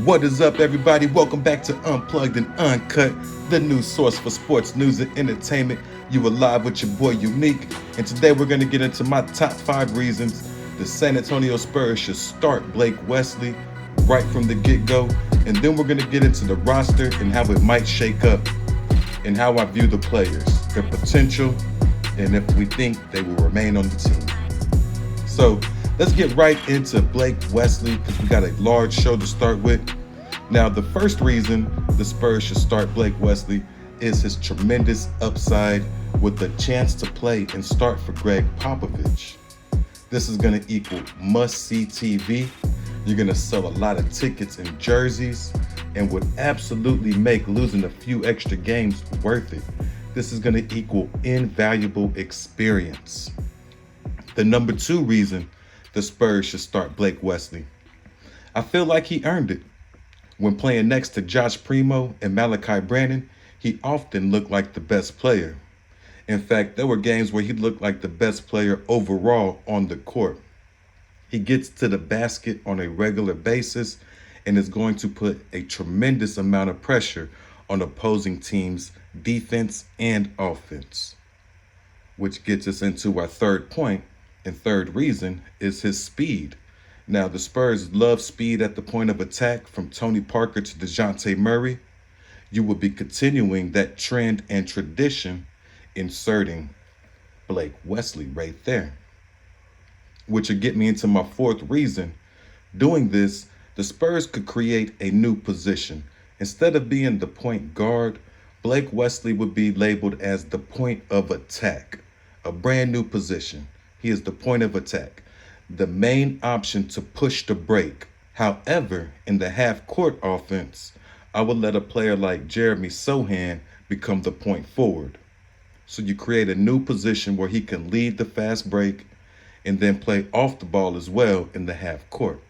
What is up, everybody? Welcome back to Unplugged and Uncut, the new source for sports news and entertainment. You are live with your boy Unique, and today we're going to get into my top 5 reasons the San Antonio Spurs should start Blake Wesley right from the get-go, and then we're going to get into the roster and how it might shake up, and how I view the players, their potential, and if we think they will remain on the team. So let's get right into Blake Wesley because we got a large show to start with. Now, the first reason the Spurs should start Blake Wesley is his tremendous upside with the chance to play and start for Greg Popovich. This is going to equal must-see TV. You're going to sell a lot of tickets and jerseys and would absolutely make losing a few extra games worth it. This is going to equal invaluable experience. The number 2 reason the Spurs should start Blake Wesley. I feel like he earned it. When playing next to Josh Primo and Malachi Brannon, he often looked like the best player. In fact, there were games where he looked like the best player overall on the court. He gets to the basket on a regular basis and is going to put a tremendous amount of pressure on opposing teams' defense and offense. Which gets us into our third point. And third reason is his speed. Now, the Spurs love speed at the point of attack from Tony Parker to DeJounte Murray. You will be continuing that trend and tradition, inserting Blake Wesley right there. Which will get me into my fourth reason. Doing this, the Spurs could create a new position. Instead of being the point guard, Blake Wesley would be labeled as the point of attack, a brand new position. He is the point of attack, the main option to push the break. However, in the half-court offense, I would let a player like Jeremy Sohan become the point forward. So you create a new position where he can lead the fast break and then play off the ball as well in the half-court.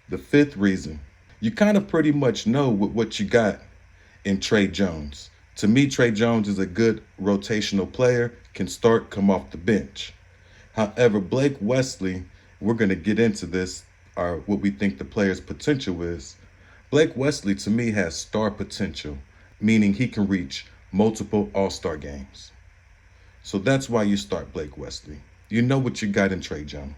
The fifth reason, you kind of pretty much know what you got in Tre Jones. To me, Tre Jones is a good rotational player, can start, come off the bench. However, Blake Wesley, we're going to get into this, or what we think the player's potential is. Blake Wesley, to me, has star potential, meaning he can reach multiple All-Star games. So that's why you start Blake Wesley. You know what you got in Tre Jones.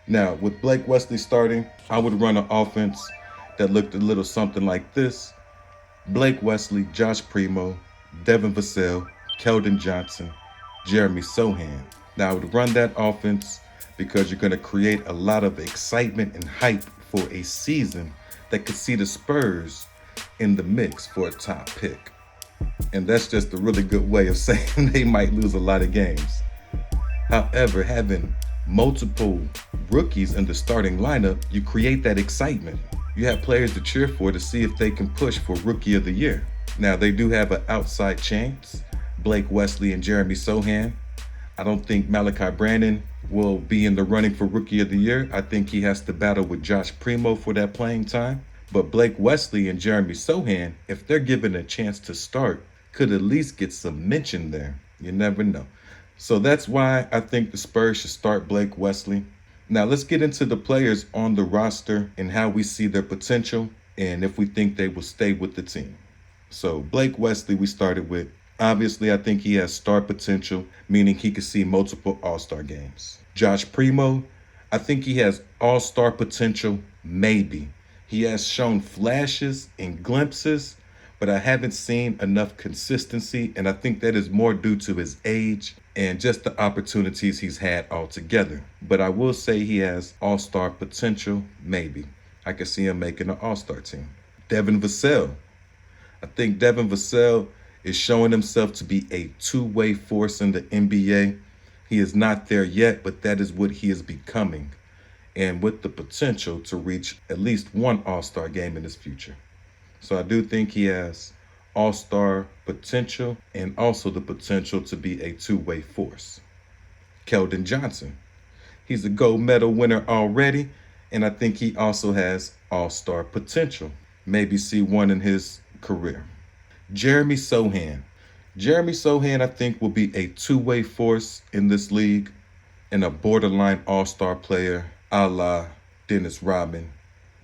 Now, with Blake Wesley starting, I would run an offense that looked a little something like this. Blake Wesley, Josh Primo, Devin Vassell, Keldon Johnson, Jeremy Sohan. Now, I would run that offense because you're going to create a lot of excitement and hype for a season that could see the Spurs in the mix for a top pick. And that's just a really good way of saying they might lose a lot of games. However, having multiple rookies in the starting lineup, you create that excitement. You have players to cheer for to see if they can push for Rookie of the Year. Now, they do have an outside chance, Blake Wesley and Jeremy Sohan. I don't think Malachi Brannon will be in the running for Rookie of the Year. I think he has to battle with Josh Primo for that playing time. But Blake Wesley and Jeremy Sohan, if they're given a chance to start, could at least get some mention there. You never know. So that's why I think the Spurs should start Blake Wesley. Now let's get into the players on the roster and how we see their potential and if we think they will stay with the team. So Blake Wesley, we started with. Obviously, I think he has star potential, meaning he could see multiple All-Star games. Josh Primo, I think he has All-Star potential, maybe. He has shown flashes and glimpses, but I haven't seen enough consistency, and I think that is more due to his age and just the opportunities he's had altogether. But I will say he has All-Star potential, maybe. I could see him making an All-Star team. Devin Vassell. I think Devin Vassell is showing himself to be a two-way force in the NBA. He is not there yet, but that is what he is becoming, and with the potential to reach at least one All-Star game in his future. So I do think he has All-Star potential and also the potential to be a two-way force. Keldon Johnson. He's a gold medal winner already, and I think he also has All-Star potential. Maybe see one in his career. Jeremy Sohan. Jeremy Sohan, I think, will be a two-way force in this league and a borderline all-star player a la Dennis Rodman,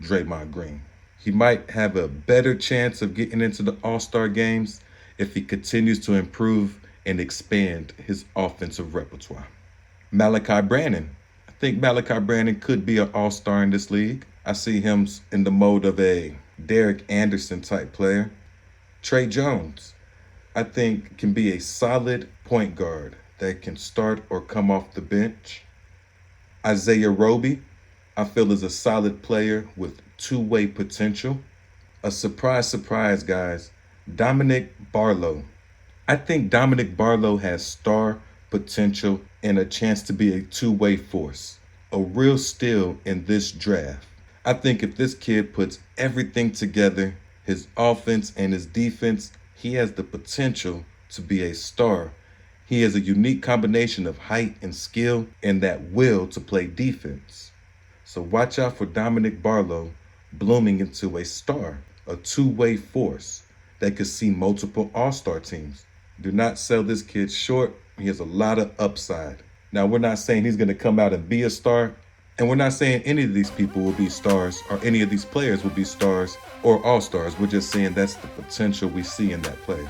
Draymond Green. He might have a better chance of getting into the All-Star games if he continues to improve and expand his offensive repertoire. Malachi Brannon. I think Malachi Brannon could be an all-star in this league. I see him in the mode of a Derek Anderson type player. Trey Jones, I think, can be a solid point guard that can start or come off the bench. Isaiah Roby, I feel, is a solid player with two-way potential. A surprise, guys, Dominic Barlow. I think Dominic Barlow has star potential and a chance to be a two-way force, a real steal in this draft. I think if this kid puts everything together, his offense and his defense, he has the potential to be a star. He has a unique combination of height and skill and that will to play defense. So watch out for Dominic Barlow blooming into a star, a two-way force that could see multiple all-star teams. Do not sell this kid short. He has a lot of upside. Now, we're not saying he's going to come out and be a star, and we're not saying any of these people will be stars or any of these players will be stars or all-stars. We're just saying that's the potential we see in that player.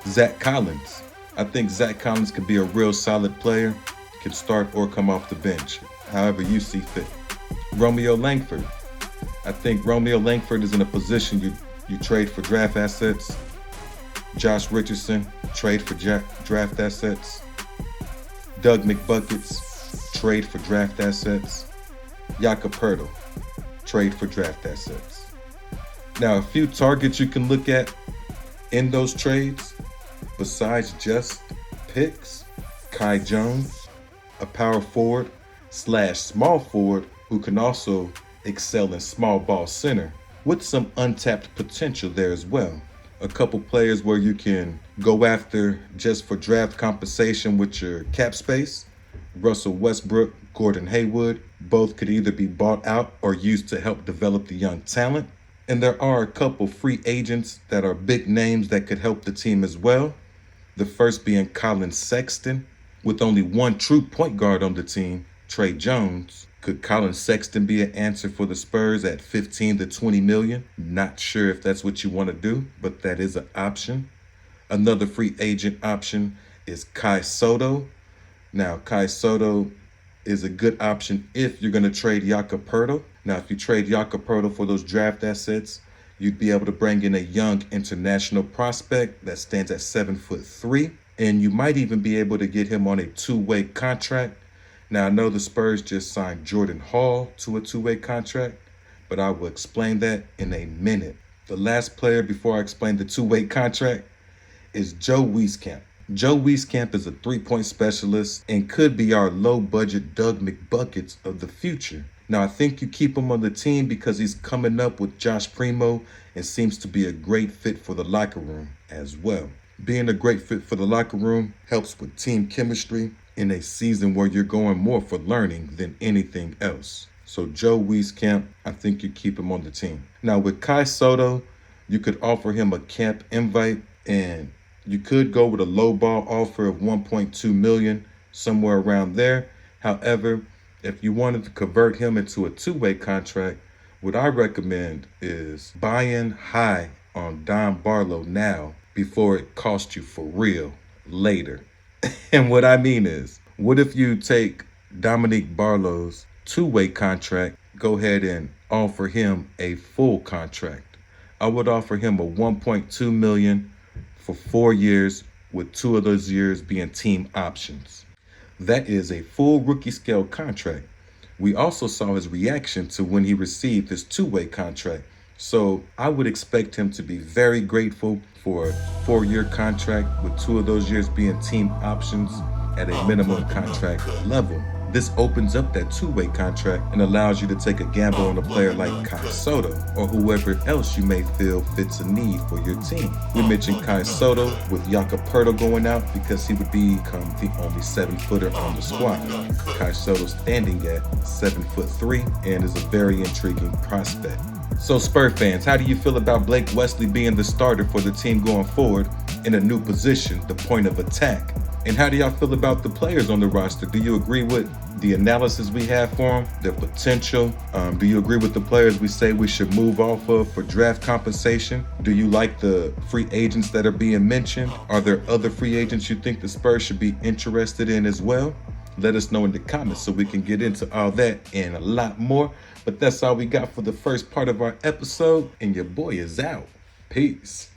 Zach Collins. I think Zach Collins could be a real solid player, can start or come off the bench, however you see fit. Romeo Langford. I think Romeo Langford is in a position you trade for draft assets. Josh Richardson, trade for draft assets. Doug McBuckets, trade for draft assets. Jakob Poeltl, trade for draft assets. Now, a few targets you can look at in those trades, besides just picks, Kai Jones, a power forward / small forward who can also excel in small ball center with some untapped potential there as well. A couple players where you can go after just for draft compensation with your cap space. Russell Westbrook, Gordon Hayward, both could either be bought out or used to help develop the young talent. And there are a couple free agents that are big names that could help the team as well. The first being Colin Sexton. With only one true point guard on the team, Trey Jones. Could Colin Sexton be an answer for the Spurs at 15 to 20 million? Not sure if that's what you want to do, but that is an option. Another free agent option is Kai Sotto. Now, Kai Sotto is a good option if you're going to trade Jakob Poeltl. Now, if you trade Jakob Poeltl for those draft assets, you'd be able to bring in a young international prospect that stands at 7'3", and you might even be able to get him on a two-way contract. Now, I know the Spurs just signed Jordan Hall to a two-way contract, but I will explain that in a minute. The last player before I explain the two-way contract is Joe Wieskamp. Joe Wieskamp is a three-point specialist and could be our low-budget Doug McBuckets of the future. Now, I think you keep him on the team because he's coming up with Josh Primo and seems to be a great fit for the locker room as well. Being a great fit for the locker room helps with team chemistry in a season where you're going more for learning than anything else. So Joe Wieskamp, I think you keep him on the team. Now with Kai Sotto, you could offer him a camp invite and you could go with a low ball offer of 1.2 million, somewhere around there. However, if you wanted to convert him into a two-way contract, what I recommend is buying high on Don Barlow now before it costs you for real later. And what I mean is, what if you take Dominic Barlow's two-way contract, go ahead and offer him a full contract? I would offer him a 1.2 million for 4 years, with 2 of those years being team options. That is a full rookie scale contract. We also saw his reaction to when he received his two-way contract. So I would expect him to be very grateful for a 4-year contract with 2 of those years being team options at a minimum contract level. This opens up that two-way contract and allows you to take a gamble on a player like Kai Sotto or whoever else you may feel fits a need for your team. We mentioned Kai Sotto with Jakob Poeltl going out because he would become the only 7-footer on the squad. Kai Sotto standing at 7'3" and is a very intriguing prospect. So Spur fans, how do you feel about Blake Wesley being the starter for the team going forward in a new position, the point of attack? And how do y'all feel about the players on the roster? Do you agree with the analysis we have for them, their potential? Do you agree with the players we say we should move off of for draft compensation? Do you like the free agents that are being mentioned? Are there other free agents you think the Spurs should be interested in as well? Let us know in the comments so we can get into all that and a lot more. But that's all we got for the first part of our episode, and your boy is out. Peace.